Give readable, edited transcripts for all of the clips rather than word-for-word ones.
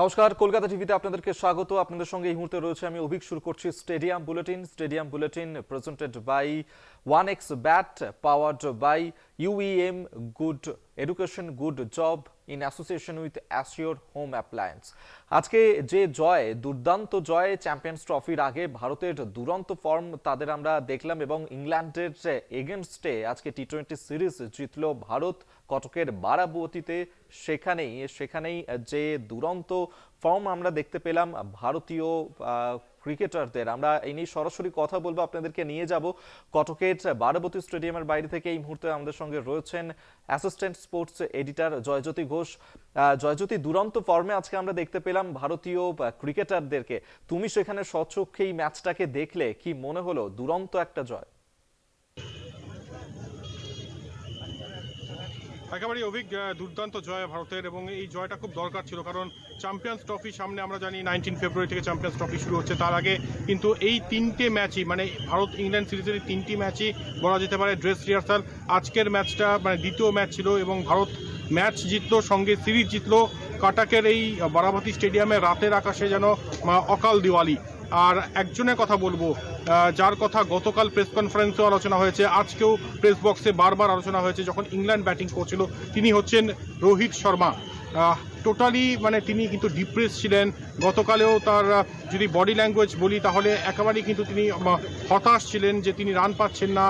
নমস্কার, কলকাতা টিভিতে আপনাদেরকে স্বাগত। আপনাদের সঙ্গে এই মুহূর্তে রয়েছে আমি অভিক। শুরু করছি stadium bulletin presented by 1x bat, powered by UEM good education good job in association with assure home appliance. আজকে যে জয়, দুর্দান্ত জয় চ্যাম্পিয়ন্স ট্রফির আগে ভারতের দুরন্ত ফর্ম তাদের আমরা দেখলাম এবং ইংল্যান্ডের এগেনস্টে আজকে টি20 সিরিজ জিতলো ভারত কটকের বারাবতীতে। সেখানেই যে দুরন্ত ফর্ম আমরা দেখতে পেলাম ভারতীয় ক্রিকেটারদের, আমরা এই নিয়ে সরাসরি কথা বলবো, আপনাদেরকে নিয়ে যাব কটকের বারাবতী স্টেডিয়ামের বাইরে থেকে। এই মুহূর্তে আমাদের সঙ্গে রয়েছেন assistant sports editor Joyjyoti Ghosh. Joyjyoti, দুরন্ত ফর্মে আজকে আমরা দেখতে পেলাম ভারতীয় ক্রিকেটারদেরকে। তুমি সেখানে স্বচক্ষে এই ম্যাচটাকে দেখলে, কি মনে হলো? দুরন্ত একটা জয়। একেবারে অভিজ্ঞ, দুর্দান্ত জয় ভারতের, এবং এই জয়টা খুব দরকার ছিল, কারণ চ্যাম্পিয়ন্স ট্রফি সামনে। আমরা জানি 19 ফেব্রুয়ারি থেকে চ্যাম্পিয়ন্স ট্রফি শুরু হচ্ছে। তার আগে কিন্তু এই তিনটে ম্যাচই, মানে ভারত ইংল্যান্ড সিরিজের তিনটি ম্যাচই বলা যেতে পারে ড্রেস রিহার্সাল। আজকের ম্যাচটা মানে দ্বিতীয় ম্যাচ ছিল এবং ভারত ম্যাচ জিতলো, সঙ্গে সিরিজ জিতলো। কাটাকের এই বারাবতী স্টেডিয়ামে রাতের আকাশে যেন অকাল দিওয়ালি। আর একজনের কথা বলবো, যার কথা গতকাল প্রেস কনফারেন্সেও আলোচনা হয়েছে, আজকেও প্রেস বক্সে বারবার আলোচনা হয়েছে যখন ইংল্যান্ড ব্যাটিং করছিল। তিনি হচ্ছেন রোহিত শর্মা। টোটালি মানে তিনি কিন্তু ডিপ্রেস ছিলেন। গতকালেও তার যদি বডি ল্যাঙ্গুয়েজ বলি তাহলে একেবারেই কিন্তু তিনি হতাশ ছিলেন যে তিনি রান পাচ্ছেন না।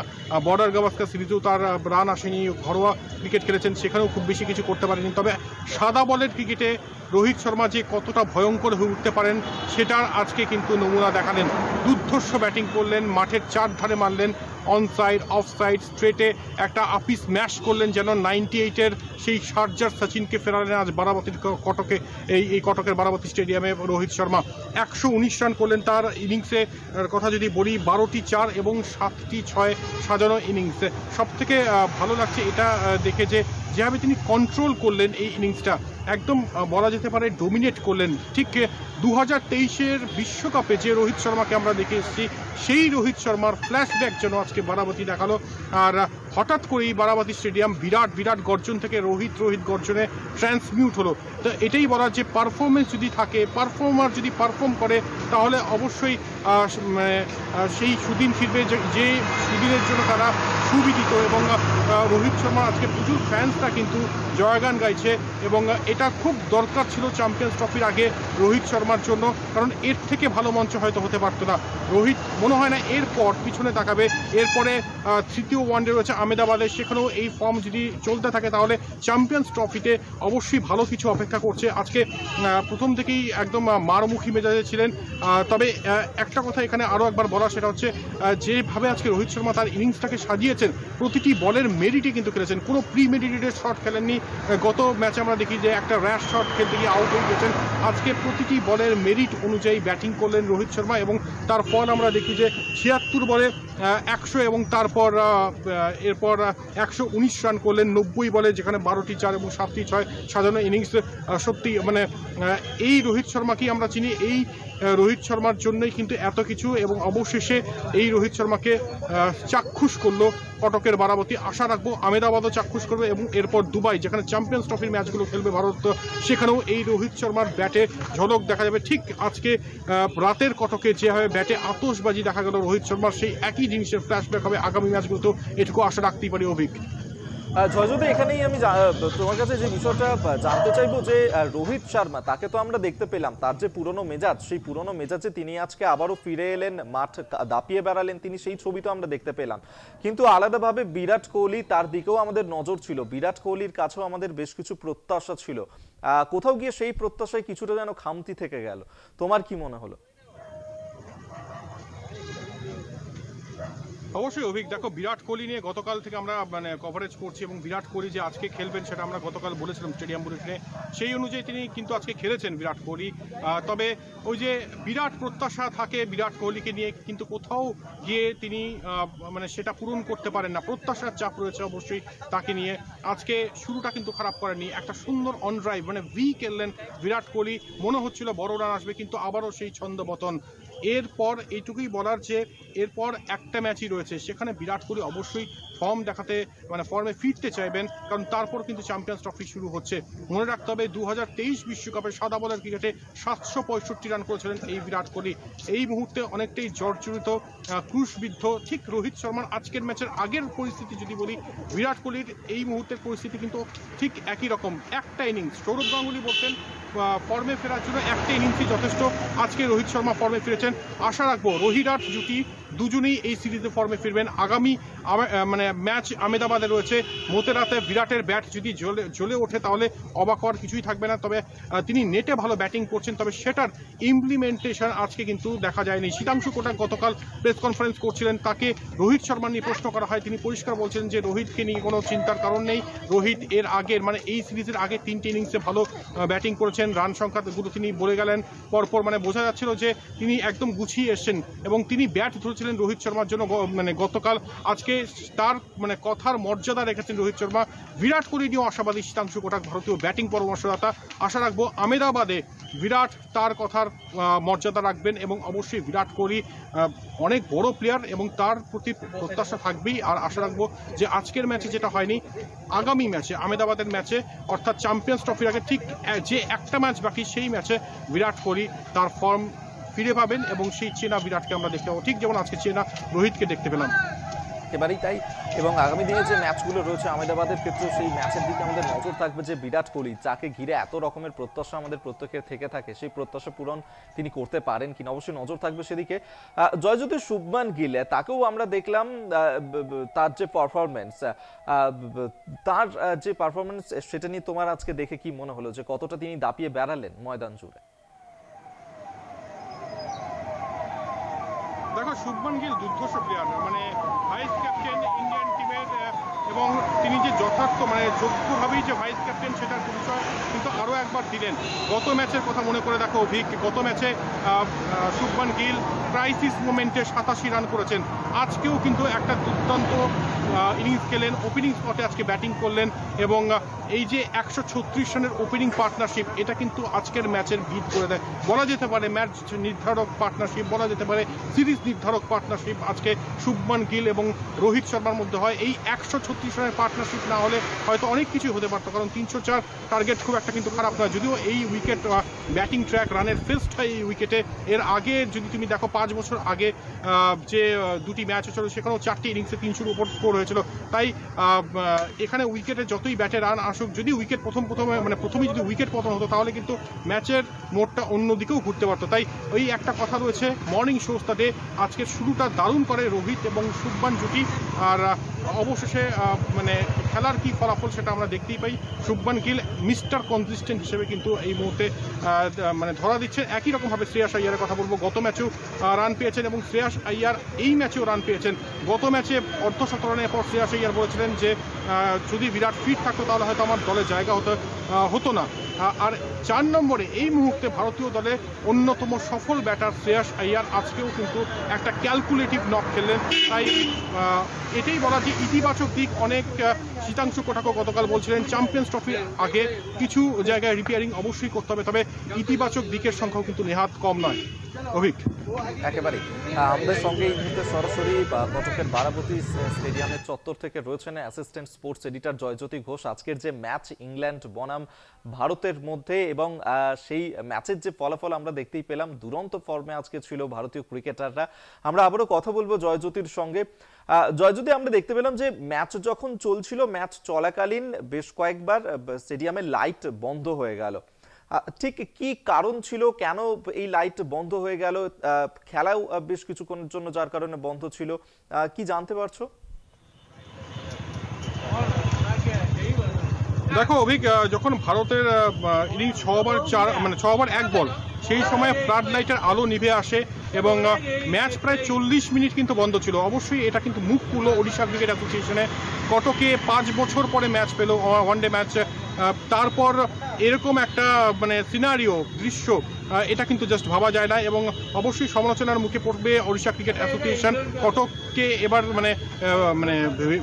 বর্ডার গাভাস্কার সিরিজেও তার রান আসেনি। ঘরোয়া ক্রিকেট খেলেছেন, সেখানেও খুব বেশি কিছু করতে পারেনি। তবে সাদা বলের ক্রিকেটে রোহিত শর্মা যে কতটা ভয়ঙ্কর হয়ে উঠতে পারেন সেটার আজকে কিন্তু নমুনা দেখালেন। দুর্ধর্ষ ব্যাটিং করলেন, মাঠের চার ধারে মারলেন, অন সাইড, অফ সাইড, স্ট্রেটে একটা আপিস ম্যাশ করলেন, যেন 98-এর সেই শারজার সচিনকে ফেরালেন আজ বারাবতীর কটকে। এই কটকের বারাবতী স্টেডিয়ামে রোহিত শর্মা 119 রান করলেন। তার ইনিংসে কথা যদি বলি 12টি 4 এবং 7টি 6 সাজানো ইনিংসে। সব থেকে ভালো লাগছে এটা দেখে যে যেভাবে তিনি কন্ট্রোল করলেন এই ইনিংসটা, একদম বলা যেতে পারে ডোমিনেট করলেন। ঠিক 2023-এর বিশ্বকাপে যে রোহিত শর্মাকে আমরা দেখে এসেছি, সেই রোহিত শর্মার ফ্ল্যাশব্যাক যেন আজকে বারাবতী দেখালো। আর হঠাৎ করেই বারাবতী স্টেডিয়াম বিরাট গর্জন থেকে রোহিত গর্জনে ট্রান্সমিউট হলো। তো এটাই বলার যে পারফরমেন্স যদি থাকে, পারফর্মার যদি পারফর্ম করে, তাহলে অবশ্যই সেই সুদিন ফিরবে যে সুদিনের জন্য তারা সুবিদিত। এবং রোহিত শর্মা আজকে প্রচুর ফ্যান্সরা কিন্তু জয়গান গাইছে, এবং এটা খুব দরকার ছিল চ্যাম্পিয়ন্স ট্রফির আগে রোহিত শর্মার জন্য, কারণ এর থেকে ভালো মঞ্চ হয়তো হতে পারতো না। রোহিত মনে হয় না এরপর পিছনে তাকাবে। এরপরে তৃতীয় ওয়ানডে রয়েছে আহমেদাবাদে, সেখানেও এই ফর্ম যদি চলতে থাকে তাহলে চ্যাম্পিয়ন্স ট্রফিতে অবশ্যই ভালো কিছু অপেক্ষা করছে। আজকে প্রথম থেকেই একদম মারমুখী মেজাজে ছিলেন। তবে একটা কথা এখানে আরও একবার বলা, সেটা হচ্ছে যেভাবে আজকে রোহিত শর্মা তার ইনিংসটাকে সাজিয়েছেন, প্রতিটি বলের মেরিটে কিন্তু খেলেছেন, কোনো প্রিমেডিটেড শট খেলেননি। গত ম্যাচে আমরা দেখি যে একটা র্যাশ শট খেলতে গিয়ে আউট হয়ে গেছেন। আজকে প্রতিটি বলের মেরিট অনুযায়ী ব্যাটিং করলেন রোহিত শর্মা, এবং তার ফল আমরা দেখি যে 76 বলে 100 এবং তারপর এরপর 119 রান করলেন 90 বলে, যেখানে 12টি 4 এবং 7টি 6 সাজানো ইনিংস। সত্যি মানে এই রোহিত শর্মাকেই আমরা চিনি, এই রোহিত শর্মার জন্যই কিন্তু এত কিছু, এবং অবশেষে এই রোহিত শর্মাকে চাক্ষুষ করলো কটকের বারাবতী। আশা রাখবো আহমেদাবাদও চাক্ষুষ করবে, এবং এরপর দুবাই, যেখানে চ্যাম্পিয়ন্স ট্রফির ম্যাচগুলো খেলবে ভারত, সেখানেও এই রোহিত শর্মার ব্যাটে ঝলক দেখা যাবে। ঠিক আজকে রাতের কটকে যেভাবে ব্যাটে আতশবাজি দেখা গেল রোহিত শর্মার, সেই একই জিনিসের ফ্ল্যাশব্যাক হবে আগামী ম্যাচগুলোতেও, এটুকু আশা রাখতেই পারি অভিক। জয়জ্যোতি, এখানেই আমি তোমার কাছে যে বিষয়টা জানতে চাইবো যে রোহিত শর্মা, তাকে তো আমরা দেখতে পেলাম তার যে পুরনো মেজাজ, সেই পুরনো মেজাজে তিনি আজকে আবারও ফিরে এলেন, মাঠ দাপিয়ে বেড়ালেন তিনি, সেই ছবি তো আমরা দেখতে পেলাম। কিন্তু আলাদাভাবে বিরাট কোহলি, তার দিকেও আমাদের নজর ছিল। বিরাট কোহলির কাছেও আমাদের বেশ কিছু প্রত্যাশা ছিল। কোথাও গিয়ে সেই প্রত্যাশায় কিছুটা যেন খামতি থেকে গেল। তোমার কি মনে হলো? অবশ্যই অভিক, দেখো বিরাট কোহলি নিয়ে গতকাল থেকে আমরা মানে কভারেজ করছি, এবং বিরাট কোহলি যে আজকে খেলবেন সেটা আমরা গতকাল বলেছিলাম স্টেডিয়াম বুলেটিনে, সেই অনুযায়ী তিনি কিন্তু আজকে খেলেছেন বিরাট কোহলি। তবে ওই যে বিরাট প্রত্যাশা থাকে বিরাট কোহলিকে নিয়ে, কিন্তু কোথাও গিয়ে তিনি মানে সেটা পূরণ করতে পারেন না। প্রত্যাশার চাপ রয়েছে অবশ্যই তাকে নিয়ে। আজকে শুরুটা কিন্তু খারাপ করেননি, একটা সুন্দর অন ড্রাইভ মানে ভি খেললেন বিরাট কোহলি, মনে হচ্ছিল বড় রান আসবে, কিন্তু আবারও সেই ছন্দপতন। এরপর এইটুকুই বলার যে এরপর একটা ম্যাচই রয়েছে, সেখানে বিরাট কোহলি অবশ্যই ফর্ম দেখাতে মানে ফর্মে ফিরতে চাইবেন, কারণ তারপর কিন্তু চ্যাম্পিয়ন্স ট্রফি শুরু হচ্ছে। মনে রাখতে হবে 2023 বিশ্বকাপে সাদা বলের ক্রিকেটে 765 রান করেছিলেন এই বিরাট কোহলি। এই মুহূর্তে অনেকটাই জর্জরিত, ক্রুশবিদ্ধ। ঠিক রোহিত শর্মার আজকের ম্যাচের আগের পরিস্থিতি যদি বলি, বিরাট কোহলির এই মুহূর্তের পরিস্থিতি কিন্তু ঠিক একই রকম। একটা ইনিংস, সৌরভ গাঙ্গুলি বলছেন ফর্মে ফেরার জন্য একটা ইনিংসই যথেষ্ট। আজকে রোহিত শর্মা ফর্মে ফিরেছেন। আশা রাখবো রোহিত জুটি দুজনেই এই সিরিজে ফর্মে ফিরবেন। আগামী মানে ম্যাচ আহমেদাবাদে রয়েছে। মোতেরাতে বিরাটের ব্যাট যদি জ্বলে ওঠে তাহলে অবাক হওয়ার কিছুই থাকবে না। তবে তিনি নেটে ভালো ব্যাটিং করছেন, তবে সেটার ইমপ্লিমেন্টেশন আজকে কিন্তু দেখা যায়নি। শীতাংশু কোটাক গতকাল প্রেস কনফারেন্স করছিলেন, তাকে রোহিত শর্মা নিয়ে প্রশ্ন করা হয়। তিনি পরিষ্কার বলছিলেন যে রোহিতকে নিয়ে কোনো চিন্তার কারণ নেই। রোহিত এর আগের মানে এই সিরিজের আগে 3টে ইনিংসে ভালো ব্যাটিং করেছেন। রান সংখ্যাগুলো তিনি বলে গেলেন পরপর, মানে বোঝা যাচ্ছিল যে তিনি একদম গুছিয়ে এসছেন এবং তিনি ব্যাট ধরেছিলেন রোহিত শর্মার জন্য মানে গতকাল। আজকে তার মানে কথার মর্যাদা রেখেছেন রোহিত শর্মা। বিরাট কোহলি নিয়েও আশাবাদী শীতাংশু কোটাক, ভারতীয় ব্যাটিং পরামর্শদাতা। আশা রাখবো আহমেদাবাদে বিরাট তার কথার মর্যাদা রাখবেন এবং অবশ্যই বিরাট কোহলি অনেক বড় প্লেয়ার এবং তার প্রতি প্রত্যাশা থাকবেই। আর আশা রাখবো যে আজকের ম্যাচে যেটা হয়নি, আগামী ম্যাচে আহমেদাবাদের ম্যাচে অর্থাৎ চ্যাম্পিয়ন্স ট্রফির আগে ঠিক যে একটা ম্যাচ বাকি সেই ম্যাচে বিরাট কোহলি তার ফর্ম ফিরে পাবেন এবং সেই চেনা বিরাটকে আমরা দেখতে পাবো, ঠিক যেমন আজকে চেনা রোহিতকে দেখতে পেলাম। একেবারেই তাই। এবং আগামী দিনে যে ম্যাচগুলো রয়েছে আহমেদাবাদের ক্ষেত্রেও সেই ম্যাচের দিকে আমাদের নজর থাকবে যে বিরাট কোহলি যাকে ঘিরে এত রকমের প্রত্যাশা আমাদের প্রত্যেকের থেকে থাকে, সেই প্রত্যাশা পূরণ তিনি করতে পারেন কিনা অবশ্যই নজর থাকবে সেদিকে। জয়জ্যোতি শুভমান গিল, তাকেও আমরা দেখলাম তার যে পারফরমেন্স, সেটা নিয়ে তোমার আজকে দেখে কি মনে হলো যে কতটা তিনি দাপিয়ে বেড়ালেন ময়দান জুড়ে? দেখো, শুভমান গিল দুর্ধর্ষ প্লেয়ার, মানে ভাইস ক্যাপ্টেন ইন্ডিয়ান টিমের, এবং তিনি যে যথার্থ মানে যোগ্যভাবেই যে ভাইস ক্যাপ্টেন সেটার পরিচয় কিন্তু আরও একবার দিলেন। গত ম্যাচের কথা মনে করে দেখো অভিক, গত ম্যাচে শুভমান গিল ক্রাইসিস মোমেন্টে 87 রান করেছেন। আজকেও কিন্তু একটা দুর্দান্ত ইনিংস খেলেন, ওপেনিং স্পটে আজকে ব্যাটিং করলেন এবং এই যে 136 রানের ওপেনিং পার্টনারশিপ, এটা কিন্তু আজকের ম্যাচের ভিত করে দেয়। বলা যেতে পারে ম্যাচ নির্ধারক পার্টনারশিপ, বলা যেতে পারে সিরিজ নির্ধারক পার্টনারশিপ আজকে শুভমান গিল এবং রোহিত শর্মার মধ্যে হয়। এই 136 রানের পার্টনারশিপ না হলে হয়তো অনেক কিছু হতে পারতো, কারণ 304 টার্গেট খুব একটা কিন্তু খারাপ নয়। যদিও এই উইকেট ব্যাটিং ট্র্যাক রানের ফেস্ট হয় এই উইকেটে। এর আগে যদি তুমি দেখো 5 বছর আগে যে দুটি ম্যাচ হয়েছিল সেখানেও 4টি ইনিংসে 300-র উপর স্কোর হয়েছিল। তাই এখানে উইকেটে যতই ব্যাটে রান আসুক, যদি উইকেট প্রথমেই যদি উইকেট পতন হতো তাহলে কিন্তু ম্যাচের মোড়টা অন্যদিকেও ঘুরতে পারতো। তাই ওই একটা কথা রয়েছে, মর্নিং শোজ দ্য ডে। আজকের শুরুটা দারুণ করে রোহিত এবং শুভমান জুটি, আর অবশেষে মানে খেলার কি ফলাফল সেটা আমরা দেখতেই পাই। শুভমান গিল মিস্টার কনসিস্টেন্ট হিসেবে কিন্তু এই মুহূর্তে মানে ধরা দিচ্ছে। একই রকমভাবে শ্রেয়াস আইয়ারের কথা বলবো, গত ম্যাচেও রান পেয়েছেন এবং শ্রেয়াস আইয়ার এই ম্যাচেও রান পেয়েছেন। গত ম্যাচে অর্ধশত রানের পর শ্রেয়াস আইয়ার বলেছিলেন যে যদি বিরাট ফিট থাকতো তাহলে হয়তো আমার দলে জায়গা হতো না। আর 4 নম্বরে এই মুহূর্তে ভারতীয় দলে অন্যতম সফল ব্যাটার শ্রেয়াস আইয়ার আজকেও কিন্তু একটা ক্যালকুলেটিভ নক খেললেন। তাই এটাই বলা যে ইতিবাচক দিক অনেক। শীতাংশু কোটাকও গতকাল বলছিলেন চ্যাম্পিয়ন্স ট্রফির আগে কিছু জায়গায় রিপেয়ারিং অবশ্যই করতে হবে, তবে ইতিবাচক দিকের সংখ্যাও কিন্তু নেহাত কম নয়। অভিক, একেবারে আমাদের সঙ্গে এই মুহূর্তে সরাসরি কটকের বারাবতী স্টেডিয়ামের চত্বর থেকে রয়েছেন assistant sports editor Joyjyoti Ghosh. আজকের যে ম্যাচ ইংল্যান্ড বনাম ভারতের মধ্যে এবং সেই ম্যাচের যে ফলাফল আমরা দেখতেই পেলাম, দুরন্ত ফর্মে আজকে ছিল ভারতীয় ক্রিকেটাররা। আমরা আবারও কথা বলবো জয়জ্যোতির সঙ্গে। জয়জ্যোতি, আমরা দেখতে পেলাম যে ম্যাচ যখন চলছিল, ম্যাচ চলাকালীন বেশ কয়েকবার স্টেডিয়ামের লাইট বন্ধ হয়ে গেল। ঠিক কি কারণ ছিল, কেন এই লাইট বন্ধ হয়ে গেল? খেলাও বেশ কিছুক্ষণের জন্য যার কারণে বন্ধ ছিল, কি জানতে পারছো? দেখো অভিক, যখন ভারতের ইনিংস 6 ওভার 1 বল, সেই সময় ফ্লাড লাইটের আলো নিভে আসে এবং ম্যাচ প্রায় 40 মিনিট কিন্তু বন্ধ ছিল। অবশ্যই এটা কিন্তু মুখ খুললো ওড়িশা ক্রিকেট অ্যাসোসিয়েশনে। কটকে 5 বছর পরে ম্যাচ পেল, ওয়ানডে ম্যাচ। তারপর এরকম একটা মানে সিনারিও দৃশ্য, এটা কিন্তু জাস্ট ভাবা যায় না এবং অবশ্যই সমালোচনার মুখে পড়বে ওড়িশা ক্রিকেট অ্যাসোসিয়েশন। কটককে এবার মানে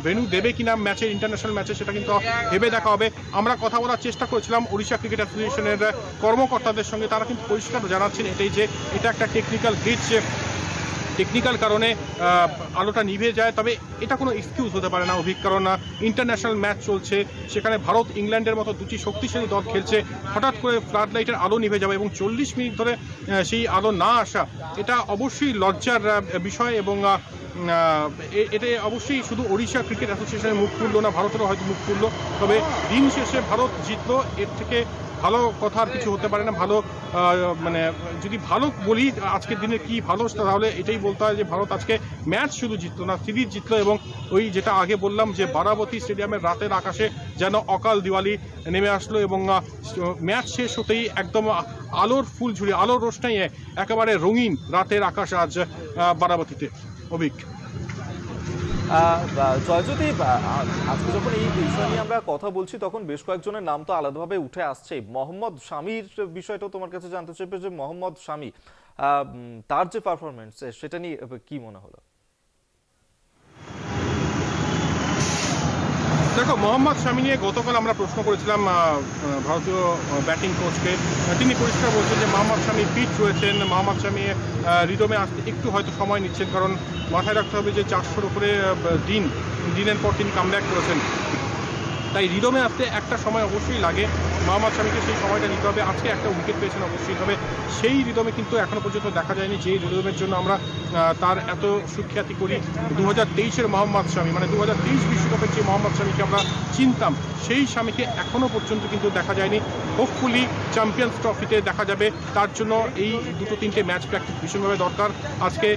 ভেন্যু দেবে কিনা ম্যাচে, ইন্টারন্যাশনাল ম্যাচে, সেটা কিন্তু ভেবে দেখা হবে। আমরা কথা বলার চেষ্টা করেছিলাম ওড়িশা ক্রিকেট অ্যাসোসিয়েশনের কর্মকর্তাদের সঙ্গে, তারা কিন্তু পরিষ্কার জানাচ্ছেন এটাই যে এটা একটা টেকনিক্যাল গ্লিচ। টেকনিক্যাল কারণে আলোটা নিভে যায়, তবে এটা কোনো এক্সকিউজ হতে পারে না অভিক, কারণ ইন্টারন্যাশনাল ম্যাচ চলছে, সেখানে ভারত ইংল্যান্ডের মতো দুটি শক্তিশালী দল খেলছে, হঠাৎ করে ফ্লাড লাইটের আলো নিভে যাবে এবং 40 মিনিট ধরে সেই আলো না আসা, এটা অবশ্যই লজ্জার বিষয়। এবং এটা অবশ্যই শুধু ওড়িশা ক্রিকেট অ্যাসোসিয়েশনের মুখ খুললো না, ভারতেরও হয়তো মুখ খুললো, তবে দিন শেষে ভারত জিতলো, এর থেকে ভালো কথা আর কিছু হতে পারে না। ভালো মানে যদি ভালো বলি আজকের দিনে কি ভালো, তাহলে এটাই বলতে হয় যে ভারত আজকে ম্যাচ শুধু জিতলো না, সিরিজ জিতলো। এবং ওই যেটা আগে বললাম যে বারাবতী স্টেডিয়ামের রাতের আকাশে যেন অকাল দিওয়ালি নেমে আসলো এবং ম্যাচ শেষ হতেই একদম আলোর ফুলঝুরি, আলোর রোশনাইয়ে একেবারে রঙিন রাতের আকাশ আজ বারাবতীতে। অভিক, জয়জ্যোতি, আজকে যখন এই বিষয় নিয়ে আমরা কথা বলছি তখন বেশ কয়েকজনের নাম তো আলাদাভাবে উঠে আসছে। মোহাম্মদ শামির বিষয়টাও তোমার কাছে জানতে চাইবে যে মোহাম্মদ শামি তার যে পারফরমেন্স সেটা নিয়ে কি মনে হলো? দেখো, মোহাম্মদ শামি নিয়ে গতকাল আমরা প্রশ্ন করেছিলাম ভারতীয় ব্যাটিং কোচকে, তিনি পরিষ্কার বলছেন যে মোহাম্মদ শামি ফিট রয়েছেন, মোহাম্মদ শামি রিদমে আসতে একটু হয়তো সময় নিচ্ছেন, কারণ মাথায় রাখতে হবে যে 400-র উপরে দিনের পর তিনি কামব্যাক করেছেন, তাই রিদমে আসতে একটা সময় অবশ্যই লাগে। মোহাম্মদ শামিকে সেই সময়টা নিতে হবে। আজকে একটা উইকেট পেয়েছেন অবশ্যই, তবে সেই রিদমে কিন্তু এখনো পর্যন্ত দেখা যায়নি যে রিদমের জন্য আমরা তার এত সুখ্যাতি করি। 2023-এর মোহাম্মদ শামি, মানে 2023 বিশ্বকাপের যে মোহাম্মদ শামিকে আমরা চিনতাম, সেই শামিকে এখনো পর্যন্ত কিন্তু দেখা যায়নি। হোপফুলি চ্যাম্পিয়ন্স ট্রফিতে দেখা যাবে, তার জন্য এই 2-3টে ম্যাচ প্র্যাকটিস ভীষণভাবে দরকার। আজকে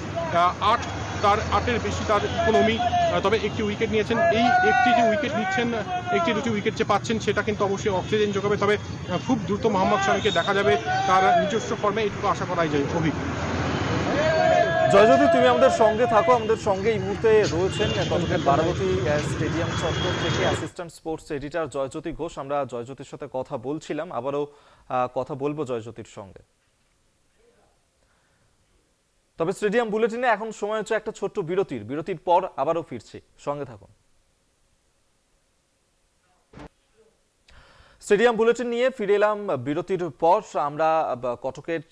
8-এর বেশি তার ইকোনমি, তবে একটি উইকেট নিয়েছেন। এই একটি যে উইকেট নিচ্ছেন, একটি দুটি উইকেট যে পাচ্ছেন, সেটা কিন্তু অবশ্যই অক্সিজেন যোগাবে, তবে খুব দ্রুত মোহাম্মদ শামিকে দেখা যাবে তার নিজস্ব ফর্মে, এটুকু আশা করাই যায়। অভিক, জয়জ্যোতি, তুমি আমাদের সঙ্গে থাকো। আমাদের সঙ্গে এই মুহূর্তে রয়েছেন কটকের বারাবতী স্টেডিয়াম চত্বর থেকে assistant sports editor Joyjyoti Ghosh. আমরা জয়জ্যোতির সাথে কথা বলছিলাম, আবারও কথা বলবো জয়জ্যোতির সঙ্গে। তবে স্টেডিয়াম বুলেটিনে এখন সময় হচ্ছে একটা ছোট্ট বিরতির পর আবারও ফিরছি, সঙ্গে থাকুন। স্টেডিয়াম বুলেটিন নিয়ে ফিরে এলাম বিরতির পর। আমরা কটকের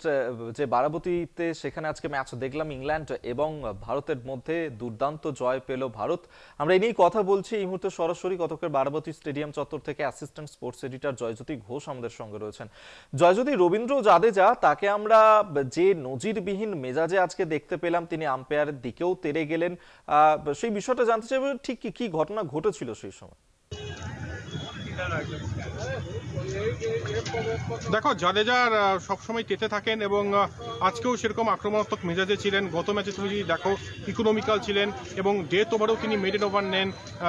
যে বারাবতীতে সেখানে আজকে ম্যাচ দেখলাম ইংল্যান্ড এবং ভারতের মধ্যে, দুর্দান্ত জয় পেল ভারত। আমরা এই নিয়েই কথা বলছি এই মুহূর্তে সরাসরি কটকের বারাবতী স্টেডিয়াম চত্বর থেকে assistant sports editor Joyjyoti Ghosh আমাদের সঙ্গে রয়েছেন। জয়জ্যোতি, রবীন্দ্র জাদেজা, তাকে আমরা যে নজিরবিহীন মেজাজে আজকে দেখতে পেলাম, তিনি আম্পায়ারের দিকেও তেড়ে গেলেন, সেই বিষয়টা জানতে চাইব, ঠিক কি ঘটনা ঘটেছিল সেই সময়? দেখো, জাদেজার সবসময় তেতে থাকেন এবং আজকেও সেরকম আক্রমণাত্মক মেজাজে ছিলেন। গত ম্যাচে তুমি যদি দেখো ইকোনমিক্যাল ছিলেন এবং ডেথ ওভারেও তিনি মেডেন ওভার নেন,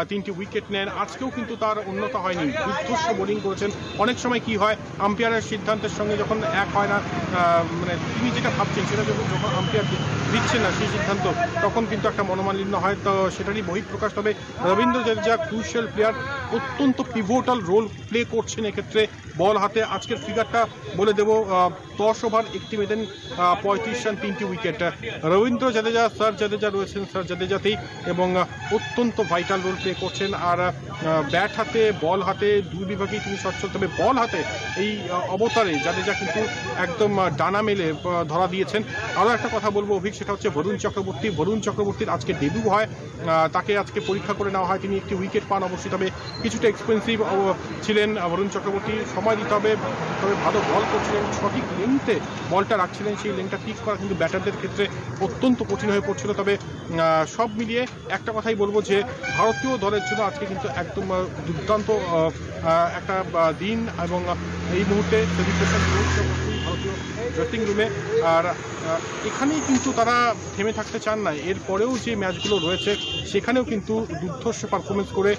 3টি উইকেট নেন। আজকেও কিন্তু তার উন্নত হয়নি, দুর্ধর্ষ বোলিং করেছেন। অনেক সময় কি হয়, আম্পায়ারের সিদ্ধান্তের সঙ্গে যখন এক হয় না, মানে তিনি যেটা ভাবছেন সেটা যখন আম্পায়ার দিচ্ছেন না সেই সিদ্ধান্ত, তখন কিন্তু একটা মনোমালিন্য হয়, তো সেটারই বহিঃপ্রকাশ। তবে রবীন্দ্র জাদেজা ক্রুশিয়াল প্লেয়ার, অত্যন্ত পিভোটাল রোল প্লে করছেন এক্ষেত্রে বল হাতে। আজকের ফিগারটা বলে দেব, 10 ওভার 1টি মেডেন, 35 রান, 3টি উইকেট। রবীন্দ্র জাদেজা, স্যার জাদেজা রয়েছেন স্যার জাদেজাতেই, এবং অত্যন্ত ভাইটাল রোল প্লে করছেন। আর ব্যাট হাতে বল হাতে দুই বিভাগেই তিনি সচ্ছল, তবে বল হাতে এই অবতারে জাদেজা কিন্তু একদম ডানা মেলে ধরা দিয়েছেন। আরও একটা কথা বলবো অভিক, সেটা হচ্ছে বরুণ চক্রবর্তীর আজকে ডেবিউ হয়, তাকে আজকে পরীক্ষা করে নেওয়া হয়, তিনি একটি উইকেট পান অবশ্যই, তবে কিছুটা এক্সপেন্সিভ ছিলেন বরুণ চক্রবর্তী, সময় দিতে হবে, তবে ভালো বল করছিলেন, সঠিক লেন্থে বলটা রাখছিলেন, সেই লেন্থটা ঠিক করা কিন্তু ব্যাটারদের ক্ষেত্রে অত্যন্ত কঠিন হয়ে পড়ছিল। তবে সব মিলিয়ে একটা কথাই বলবো যে ভারতীয় দলের জন্য আজকে কিন্তু একদম দুর্দান্ত একটা দিন, এবং এই মুহূর্তে সেলিব্রেশন ভারতীয় ড্রেসিং রুমে। আর এখানেই কিন্তু তারা থেমে থাকতে চান না, এরপরেও যে ম্যাচগুলো রয়েছে সেখানেও কিন্তু দুর্ধর্ষ পারফরমেন্স করে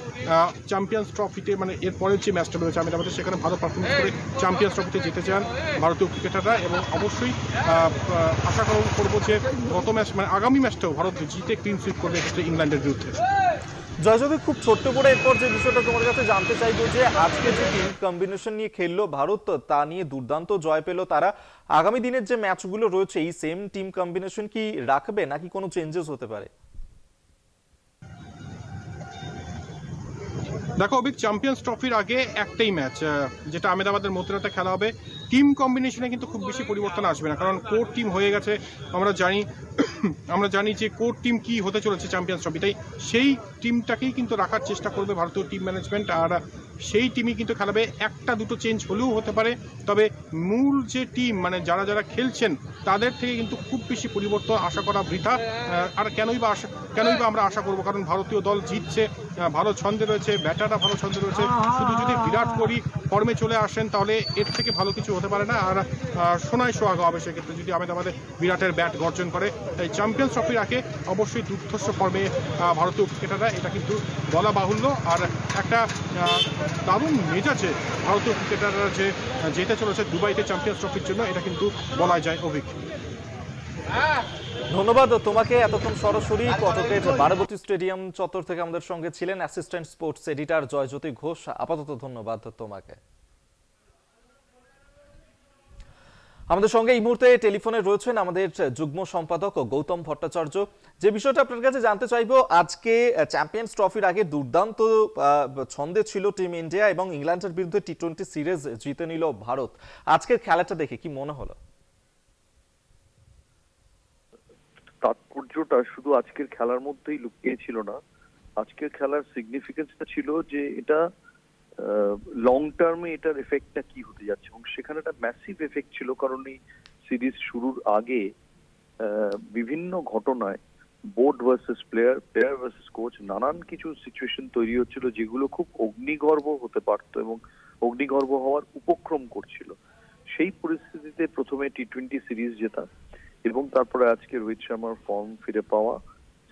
চ্যাম্পিয়ন্স ট্রফিতে, মানে এরপরের যে ম্যাচটা রয়েছে আহমেদাবাদে, সেখানে ভালো পারফরমেন্স করে চ্যাম্পিয়ন্স ট্রফিতে যেতে চান ভারতীয় ক্রিকেটাররা। এবং অবশ্যই আশা করবো যে গত ম্যাচ, মানে আগামী ম্যাচটাও ভারত জিতে ক্লিন সুইপ করবে ইংল্যান্ডের বিরুদ্ধে। জয়জ্যোতি, খুব ছোট্ট করে এরপর যে বিষয়টা তোমার কাছে জানতে চাইবো, যে আজকে যে টিম কম্বিনেশন নিয়ে খেললো ভারত, তা নিয়ে দুর্দান্ত জয় পেল তারা, আগামী দিনের যে ম্যাচগুলো রয়েছে এই সেম টিম কম্বিনেশন কি রাখবে নাকি কোনো চেঞ্জেস হতে পারে? দেখো অভিক, চ্যাম্পিয়ন্স ট্রফির আগে একটাই ম্যাচ, যেটা আহমেদাবাদের মতিরাতে খেলা হবে। টিম কম্বিনেশনে কিন্তু খুব বেশি পরিবর্তন আসবে না, কারণ কোর টিম হয়ে গেছে আমরা জানি। আমরা জানি যে কোর টিম কি হতে চলেছে চ্যাম্পিয়ন্স ট্রফি, তাই সেই টিমটাকেই কিন্তু রাখার চেষ্টা করবে ভারতীয় টিম ম্যানেজমেন্ট। আর সেই টিমই কিন্তু খেলাবে, একটা দুটো চেঞ্জ হলেও হতে পারে, তবে মূল যে টিম মানে যারা যারা খেলছেন তাদের থেকে কিন্তু খুব বেশি পরিবর্তন আশা করা বৃথা। আর কেনই বা আমরা আশা করব, কারণ ভারতীয় দল জিতছে, ভালো ছন্দে রয়েছে, ব্যাটাররা ভালো ছন্দে রয়েছে। শুধু যদি বিরাট কোহলি ফর্মে চলে আসেন তাহলে এর থেকে ভালো কিছু হতে পারে না। আর সোনায় সোহাগা হবে সেক্ষেত্রে যদি আহমেদাবাদে বিরাটের ব্যাট গর্জন করে। তাই চ্যাম্পিয়ন্স ট্রফির আগে অবশ্যই দুর্ধর্ষ ফর্মে ভারতীয় ক্রিকেটাররা, এটা কিন্তু বলা বাহুল্য। আর একটা দারুণ মেজাজে ভারতীয় ক্রিকেটাররা যে যেতে চলেছে দুবাইতে চ্যাম্পিয়ন্স ট্রফির জন্য, এটা কিন্তু বলা যায় অভিক। ধন্যবাদ তোমাকে। এতক্ষণ সরাসরি কটকের বারবতী স্টেডিয়াম চত্বর থেকে আমাদের সঙ্গে ছিলেন assistant sports editor Joyjyoti Ghosh. আপাতত ধন্যবাদ তোমাকে। আমাদের সঙ্গে এই মুহূর্তে টেলিফোনে রয়েছেন আমাদের যুগ্ম সম্পাদক গৌতম ভট্টাচার্য। যে বিষয়টা আপনার কাছে জানতে চাইবো, আজকে চ্যাম্পিয়ন্স ট্রফির আগে দুর্দান্ত ছন্দে ছিল টিম ইন্ডিয়া এবং ইংল্যান্ডের বিরুদ্ধে টি-20 সিরিজ জিতে নিল ভারত। আজকের খেলাটা দেখে কি মনে হলো? তাৎপর্যটা শুধু আজকের খেলার মধ্যেই লুকিয়ে ছিল না, আজকের খেলার সিগনিফিকেন্সটা ছিল যে এটা লং টার্মে এটার এফেক্টটা কি হতে যাচ্ছে, এবং সেখানে একটা ম্যাসিভ এফেক্ট ছিল। কারণ এই সিরিজ শুরুর আগে বিভিন্ন ঘটনায় board versus player, player versus coach, নানান কিছু সিচুয়েশন তৈরি হচ্ছিল যেগুলো খুব অগ্নিগর্ভ হতে পারত এবং অগ্নিগর্ভ হওয়ার উপক্রম করছিল। সেই পরিস্থিতিতে প্রথমে টি-20 সিরিজ জেতা এবং তারপরে আজকে রোহিত শর্মার ফর্ম ফিরে পাওয়া,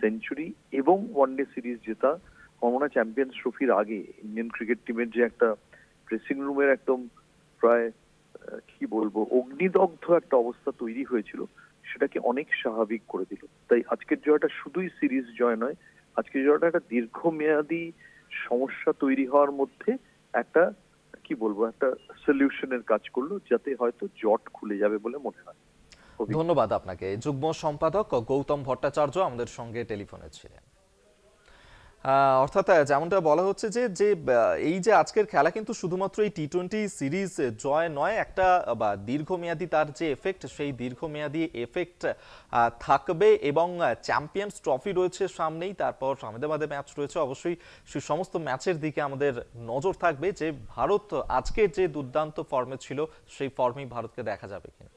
সেঞ্চুরি এবং ওয়ানডে সিরিজ জেতা, আমার মনে হয় চ্যাম্পিয়ন্স ট্রফির আগে ইন্ডিয়ান ক্রিকেট টিমের যে একটা ড্রেসিং রুমের একদম প্রায় কি বলবো অগ্নিদগ্ধ একটা অবস্থা তৈরি হয়েছিল, সেটাকে অনেক স্বাভাবিক করে দিল। তাই আজকের জয়টা শুধুই সিরিজ জয় নয়, আজকের জয়টা একটা দীর্ঘমেয়াদী সমস্যা তৈরি হওয়ার মধ্যে একটা কি বলবো একটা সলিউশনের কাজ করলো, যাতে হয়তো জট খুলে যাবে বলে মনে হয়। ধন্যবাদ আপনাকে। যুগ্ম সম্পাদক গৌতম ভট্টাচার্য আমাদের সঙ্গে টেলিফোনে ছিলেন। অর্থাৎ যেমনটা বলা হচ্ছে যে এই যে আজকের খেলা কিন্তু শুধুমাত্র এই টি-20 সিরিজ জয় নয়, একটা বা দীর্ঘমেয়াদী তার যে এফেক্ট, সেই দীর্ঘমেয়াদী এফেক্ট থাকবে। এবং চ্যাম্পিয়ন্স ট্রফি রয়েছে সামনেই, তারপর আহমেদাবাদে ম্যাচ রয়েছে। অবশ্যই সেই সমস্ত ম্যাচের দিকে আমাদের নজর থাকবে যে ভারত আজকের যে দুর্দান্ত ফর্মে ছিল সেই ফর্মেই ভারতকে দেখা যাবে কিনা।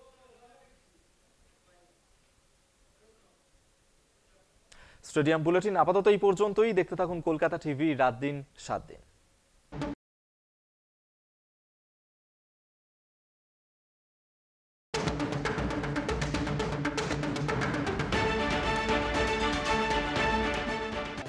স্টেডিয়াম বুলেটিন আপাতত এই পর্যন্তই। দেখতে থাকুন কলকাতা টিভি, রাত দিন 7 দিন।